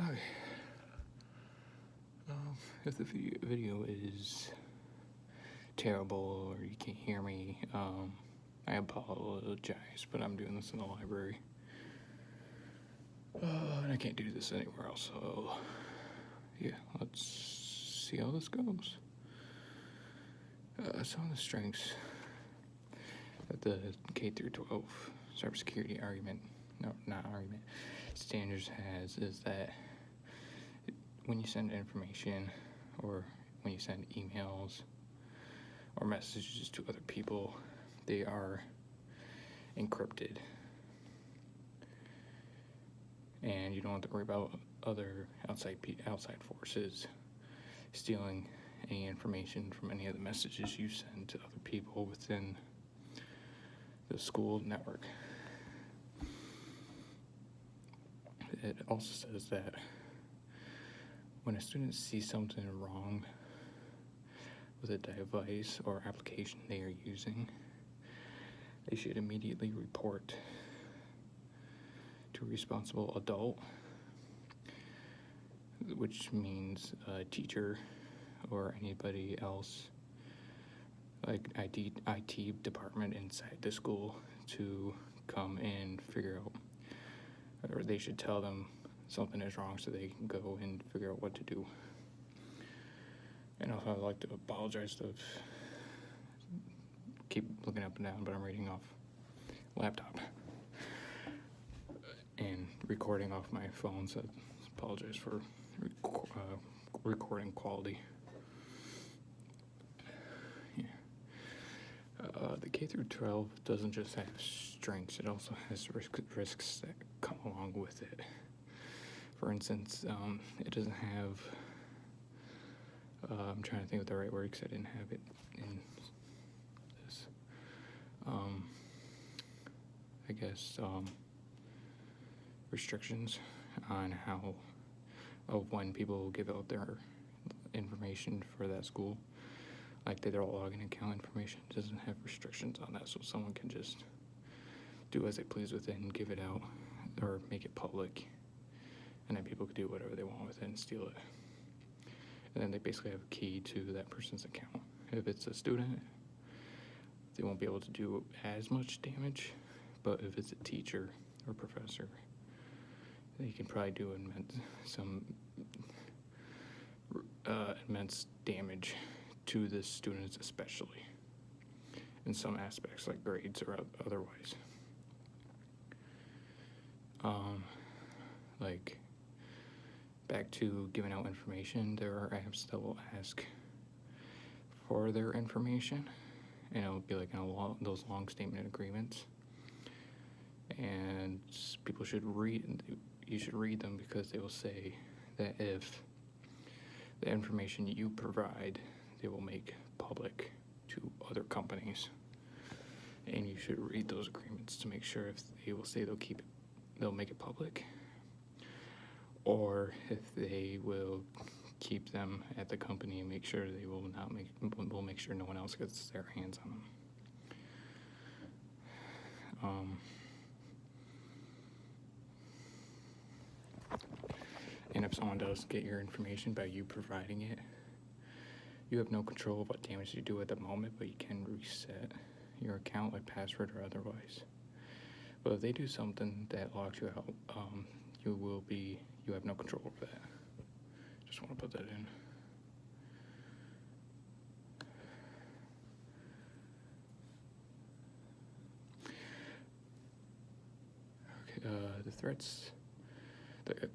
Okay. If the video is terrible or you can't hear me, I apologize, but I'm doing this in the library. And I can't do this anywhere else, so yeah, let's see how this goes. Some of the strengths that the K through 12 cybersecurity standards has is that when you send information or when you send emails or messages to other people, they are encrypted. And you don't have to worry about other outside forces stealing any information from any of the messages you send to other people within the school network. It also says that when a student sees something wrong with a device or application they are using, they should immediately report to a responsible adult, which means a teacher or anybody else, like IT department inside the school, to come and figure out, or they should tell them something is wrong so they can go and figure out what to do. And also, I'd like to apologize to keep looking up and down, but I'm reading off laptop and recording off my phone, so I apologize for recording quality. Yeah. The K through 12 doesn't just have strengths, it also has risks that come along with it. For instance, it doesn't have, I'm trying to think of the right word because I didn't have it in this. I guess restrictions on when people give out their information for that school, like their login account information. It doesn't have restrictions on that, so someone can just do as they please with it and give it out or make it public, and then people can do whatever they want with it and steal it. And then they basically have a key to that person's account. If it's a student, they won't be able to do as much damage, but if it's a teacher or professor, they can probably do some immense damage to the students, especially in some aspects like grades or otherwise. Like back to giving out information, there are apps that will ask for their information, and it'll be like those long statement agreements, and people should read. You should read them because they will say that if the information you provide, they will make public to other companies, and you should read those agreements to make sure if they will say they'll make it public, or if they will keep them at the company and make sure they will make sure no one else gets their hands on them. And if someone does get your information by you providing it, you have no control of what damage you do at the moment, but you can reset your account, like password or otherwise. But if they do something that logs you out, you have no control over that. Just want to put that in. Okay, the threats that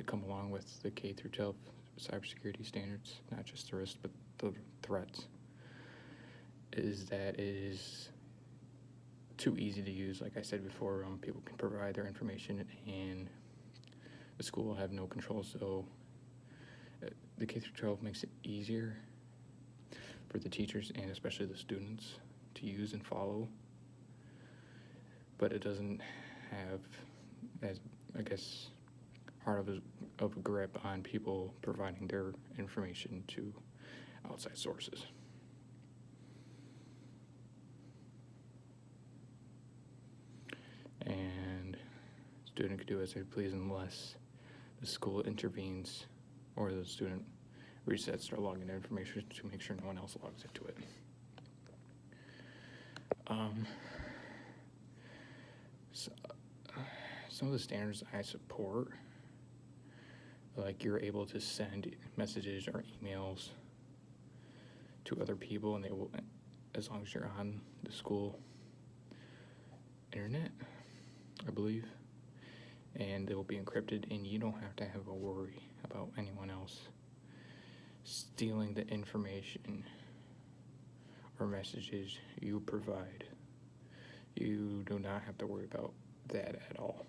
come along with the K through 12 cybersecurity standards, not just the risks, but the threats, is that it is too easy to use. Like I said before, people can provide their information and the school will have no control. So the K through 12 makes it easier for the teachers and especially the students to use and follow, but it doesn't have, as I guess, hard of a grip on people providing their information to outside sources. And student could do as they please unless the school intervenes or the student resets their login information to make sure no one else logs into it. So, some of the standards I support, like you're able to send messages or emails to other people, and they will, as long as you're on the school internet, I believe, and they will be encrypted, and you don't have to have a worry about anyone else stealing the information or messages you provide. You do not have to worry about that at all.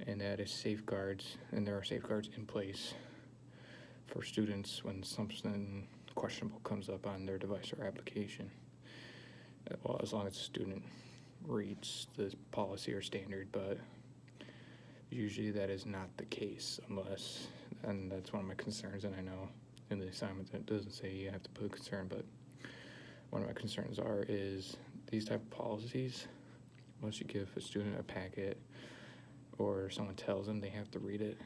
And that is safeguards, and there are safeguards in place for students when something questionable comes up on their device or application. Well, as long as the student reads the policy or standard, but usually that is not the case unless, and that's one of my concerns, and I know in the assignment it doesn't say you have to put a concern, but one of my concerns is these type of policies, once you give a student a packet or someone tells them they have to read it,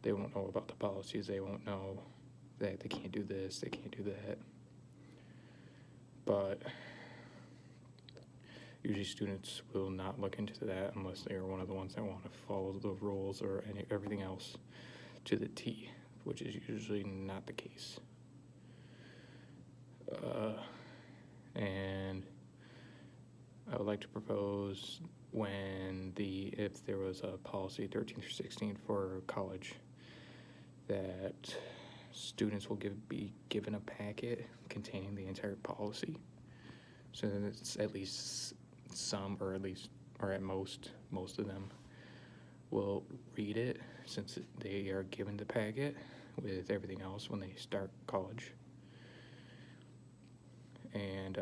they won't know about the policies, they won't know that they can't do this, they can't do that. But usually students will not look into that unless they are one of the ones that want to follow the rules or everything else to the T, which is usually not the case. And I would like to propose if there was a policy 13 through 16 for college, that students will be given a packet containing the entire policy, so that it's at least some, or at most of them will read it, since they are given the packet with everything else when they start college. And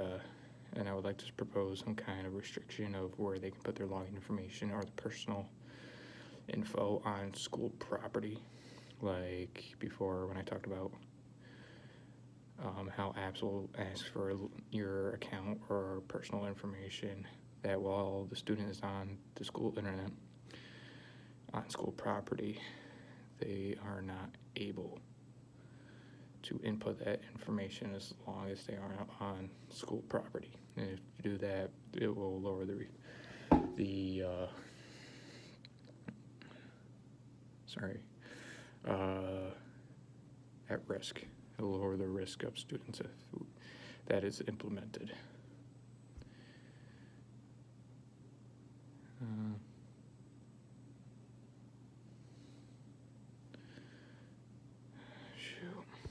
I would like to propose some kind of restriction of where they can put their login information or the personal info on school property. Like before, when I talked about how apps will ask for your account or personal information, that while the student is on the school internet, on school property, they are not able to input that information as long as they are on school property. And if you do that, it will lower the at risk. It will lower the risk of students if that is implemented.